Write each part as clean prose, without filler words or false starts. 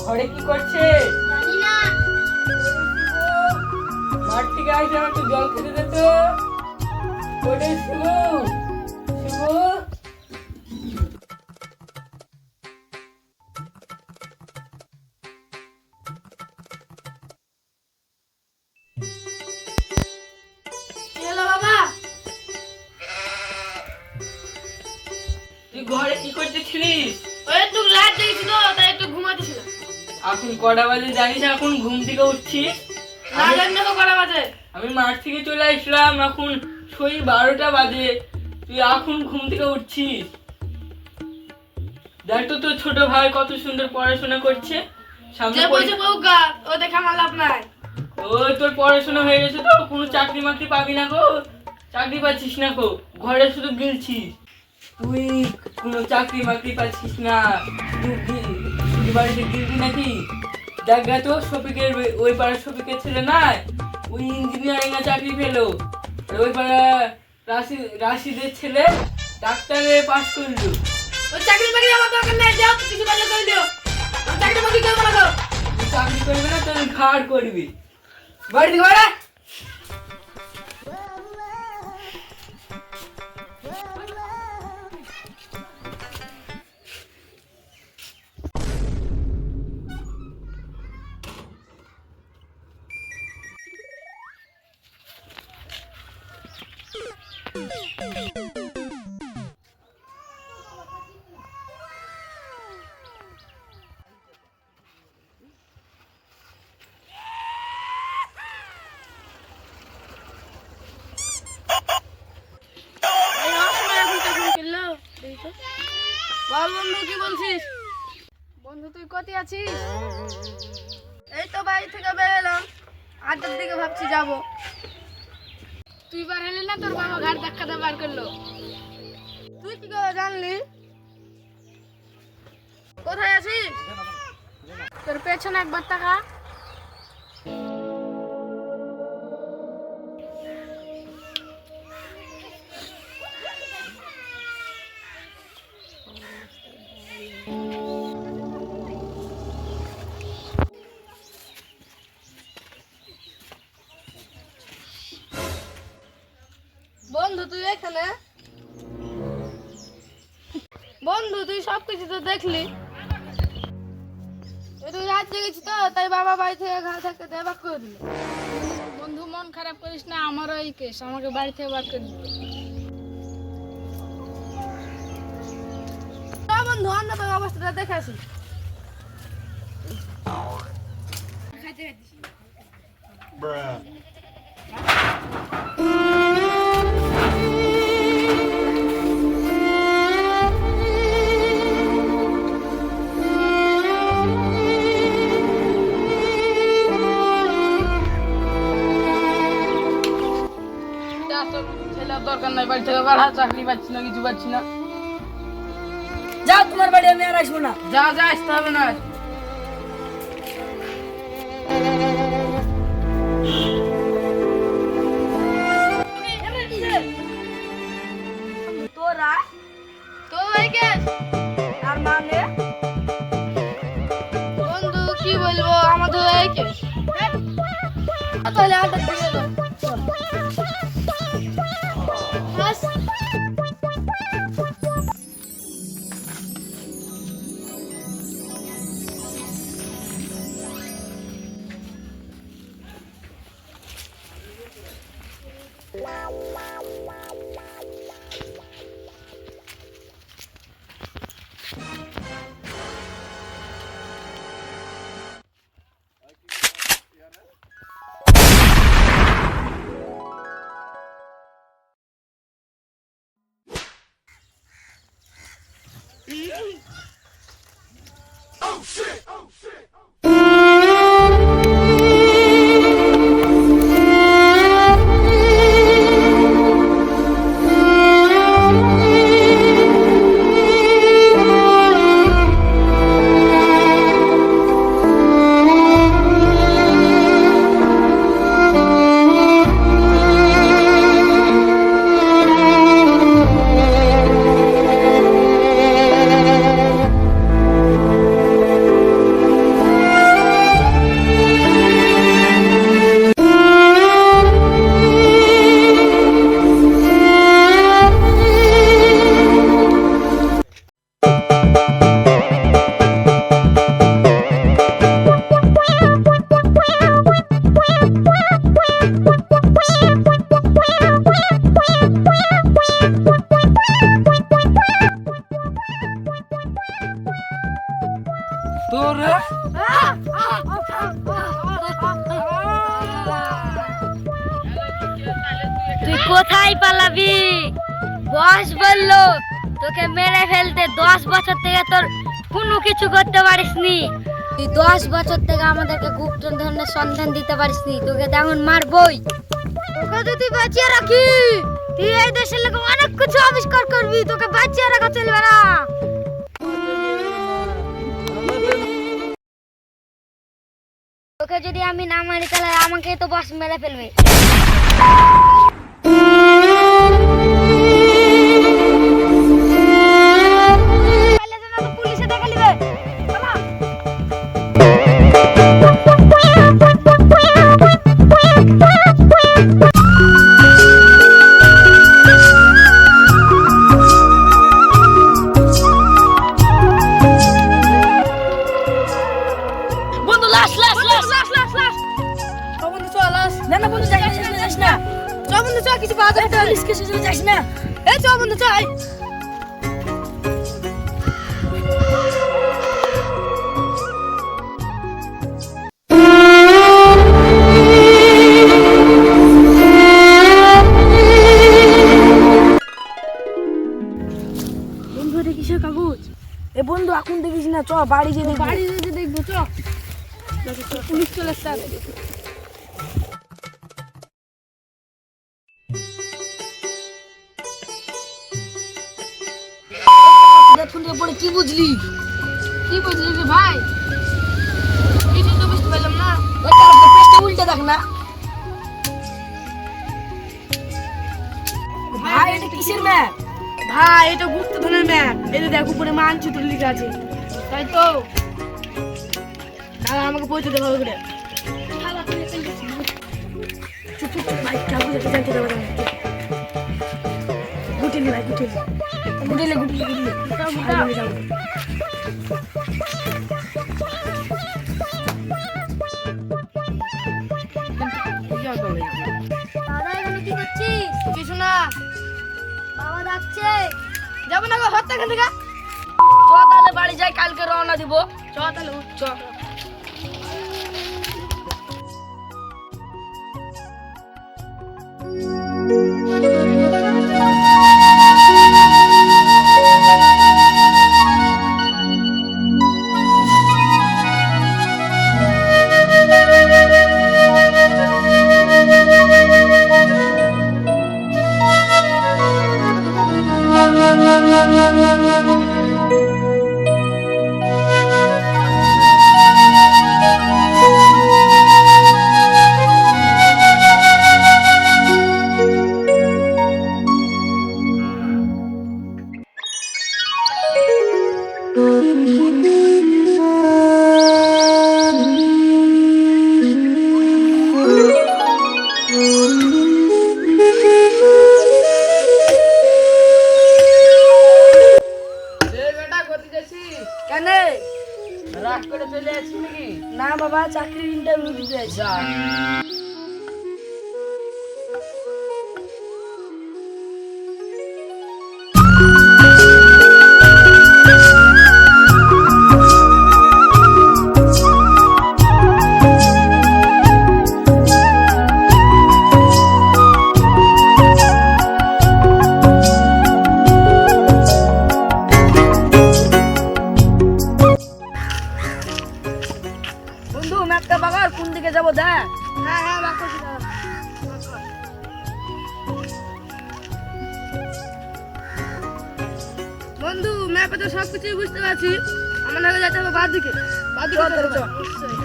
ঘরে কি করছে? জানি না। মাঠ থেকে আসে আমাকে জল খেতে দে তো। ওরে শিবু, শিবু। কি হলো বাবা? তুই ঘরে কি করতেছিলিস? ওই একটু রাত জেগেছি তো, তাই একটু ঘুমাতেছিলাম। এখন কটা বাজে জানিস? এখন ঘুম থেকে উঠছিস? না জানি না তো কটা বাজে। আমি মাঠ থেকে চলে আসলাম, এখন সেই 12টা বাজে। তুই এখন ঘুম থেকে উঠছিস? দেখ তো তোর ছোট ভাই কত সুন্দর পড়াশোনা করছে। সামনে যে বলছে বউকা, ও দেখে আমার লাভ নাই। ওই তোর পড়াশোনা হয়ে গেছে তো, কোনো চাকরি মাকরি পাবি না গো। চাকরি পাচ্ছিস না গো, ঘরে শুধু গিলছিস। তুই কোনো চাকরি মাকরি পাচ্ছিস না, শুধু বাড়িতে গিলবি নাকি? দেখ গা তো শফিকের, ওই পাড়ার শফিকের ছেলে নাই, ওই ইঞ্জিনিয়ারিং এ চাকরি পেলো। আর ওই পাড়া রাশিদের ছেলে ডাক্তারে পাস করলো। ওই চাকরি বাকরি আমার দরকার নাই, যাও কিছু ভালো করে দিও। ওই চাকরি বাকরি করবো না গো। তুই চাকরি করবি না, তুই ঘাড় করবি। বাড়ি থেকে বাড়া। এই আমার সময় এখন তো ফোন করলো। দেখি তো। বল বন্ধু, কি বলছিস? বন্ধু তুই কোথায় আছিস? এই তো বাড়ি থেকে বেরোলাম, 8টার দিকে ভাবছি যাব। তুই বার হলি না, তোর বাবা ঘাট ধাক্কা দিয়ে বার করলো। তুই কি করে জানলি? কোথায় আছিস? তোর পেছনে একবার তাকা। বন্ধু তুই এখানে? বন্ধু তুই সবকিছু তো দেখলি। তুই রাত জেগেছি তো, তাই বাবা বাড়ি থেকে ঘাট ধাক্কা দিয়ে বার করে দিল। বন্ধু মন খারাপ করিস না, আমারও এই কেস, আমাকে বাড়ি থেকে বার করে দিল। বন্ধু আমরা তোর অবস্থাটা দেখে আসি। ছেলের দরকার নাই, বাড়ি থেকে বাড়া, চাকরি পাচ্ছি না, কিছু পাচ্ছি না। যাও, তোমার বাড়ি আমি আর আসবো না। যা যা, আসতে হবে না। তোরা তো এই কেস আর মানে বন্ধু কি বলবো, আমাদের এই কেস। তাহলে 8টার দিকে যাও। বাস। তোরে তুই কোথায় পালাবি? বস বললো তোকে মেরে ফেলতে, 10 বছর থেকে তোর কোনো কিছু করতে পারিসনি। তুই 10 বছর থেকে আমাদেরকে গুপ্ত ধনের সন্ধান দিতে পারিসনি, তোকে তেমন মারবই। তোকে যদি বাঁচিয়ে রাখি, তুই এই দেশের লোক অনেক কিছু আবিষ্কার করবি, তোকে বাঁচিয়ে রাখা চলবে না। তোকে যদি আমি না মারি তাহলে আমাকে তো বস মেরে ফেলবে। পুলিশে দেখা নিবে। বন্ধু লাশ লাশ লাশ বন্ধু চল লাশ না না বন্ধু যাস না চল বন্ধু চল কিছু পাওয়া যাবে তো রিস্কে চলে যাস না এই চল বন্ধু চল বন্ধু এটা কিসের কাগজ? এ বন্ধু এখন দেখিস না, চ বাড়ি যেয়ে দেখবো চ। পুলিশ চলে আসছে। কি বুঝলি রে ভাই? কিছু তো বুঝতে পারলাম না। উল্টে দেখ না ভাই, এটা কিসের ম্যাপ? ভাই এটা গুপ্তধনের ম্যাপ। এটা দেখ উপরে মানচিত্র লেখা আছে, তাই তো। দাদা আমাকে পৌঁছে দে ভালো করে। চুপ চুপ চুপ ভাই, কাগজ একটা জানতে দেবো না। গুটিলে ভাই, গুটিলে দাদা এখানে কি করছিস? কিছু না, বাবা ডাকছে। যাবো না গো হত্যা এখান থেকে। চ তাহলে বাড়ি যাই, কালকে রওনা দিব। চ তাহলে চ। কেন রাগ করে চলে আসছিস নাকি? না বাবা, চাকরির ইন্টারভিউ দিতে যাচ্ছি। যাবো দেখ। হ্যাঁ হ্যাঁ বাক করছি দাঁড়া। বন্ধু ম্যাপে তো সব কিছুই বুঝতে পারছি, আমার আগে যেতে হবে বাঁ দিকে। বাঁ দিকে চল, যেতে চল। হবে। অবশ্যই।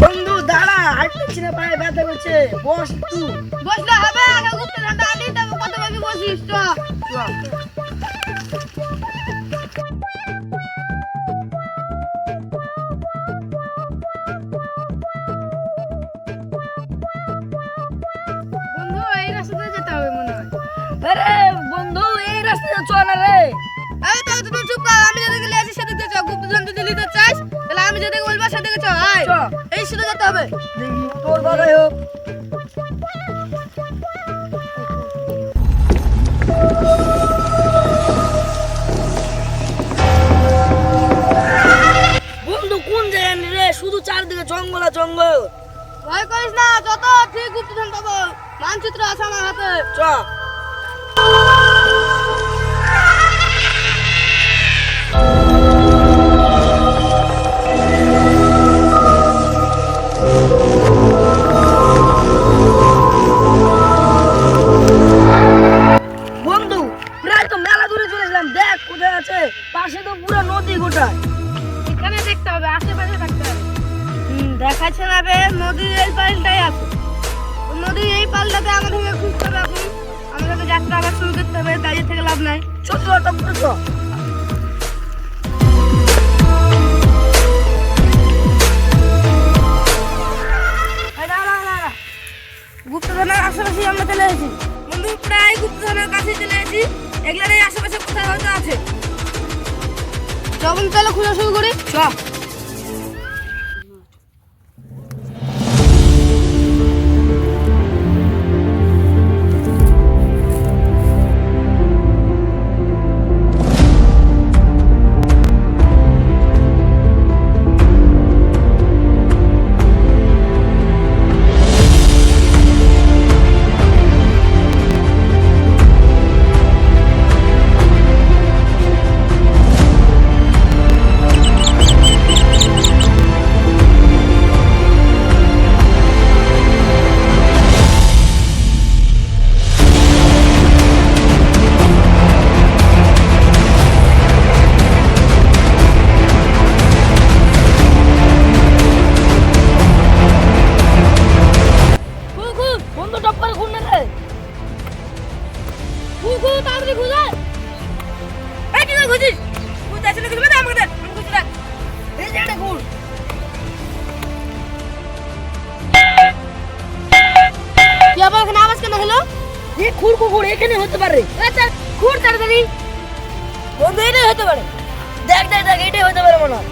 বন্ধু দাঁড়া, হাঁটতেছি না, পায়ে ব্যথা করছে, বস একটু। বসলে হবে, আগে গুপ্তধনটা আনি, তারপর কত ভাবি বসিস চ। বন্ধু এই রাস্তাতে যেতে হবে মনে হয়। আরে বন্ধু, এই রাস্তায় চ না রে। এই তো তুমি চুপ কর, আমি যেদিকে নিয়ে আসি সেদিকে চ। গুপ্তধন যদি নিতে চাস তাহলে আমি যেদিকে বলবো সেদিকে চ। আয় চ। এই শুধু যেতে হবে। দেখি তোর বাবাই হোক। বন্ধু কোন জায়গায় নি রে? শুধু চারদিকে জঙ্গল আর জঙ্গল। ভয় করিস না, যত ঠিক গুপ্তধন পাবো। মানচিত্র আছে আমার হাতে। চ। বন্ধু প্রায় তো মেলা দূরে চলে এলাম, দেখ কোথায় আছে। পাশে তো পুরো নদী গোটায়। এখানে দেখতে হবে, আশেপাশে থাকতে হবে। দেখাচ্ছে না বে, নদীর এই পালটাই আছে। তো নদীর এই পালটাতে আমাদেরকে খুঁজতে হবে এখন। আমাদেরকে যাত্রা আবার শুরু করতে হবে, দাঁড়িয়ে থেকে লাভ নাই। ছোট ছোট করে চ। এই দাঁড়া, দাঁড়া, দাঁড়া। গুপ্তধনের আশেপাশে আমরা চলে এসেছি। বন্ধু প্রায় গুপ্তধনের কাছে চলে এসেছি। এগুলোর এই আশেপাশে কোথায় হয়তো আছে। যখন তাহলে খোঁজা শুরু করি। চ। বন্ধু টপ করে ঘুর না রে। ঘু তাড়াতাড়ি ঘুরে। এই কি ঘুরছিস? ঘুরতে আসলে কিছু না আমাকে দে। আমি ঘুরছি না। এই জায়গাটা ঘুর। কি আবার এখানে আওয়াজ কেন হলো? এই খুর কুকুর এখানে হতে পারে। আচ্ছা ঘুর তাড়াতাড়ি। বন্ধু এটাই হতে পারে। দেখ দেখ দেখ, এটাই হতে পারে মনে হয়।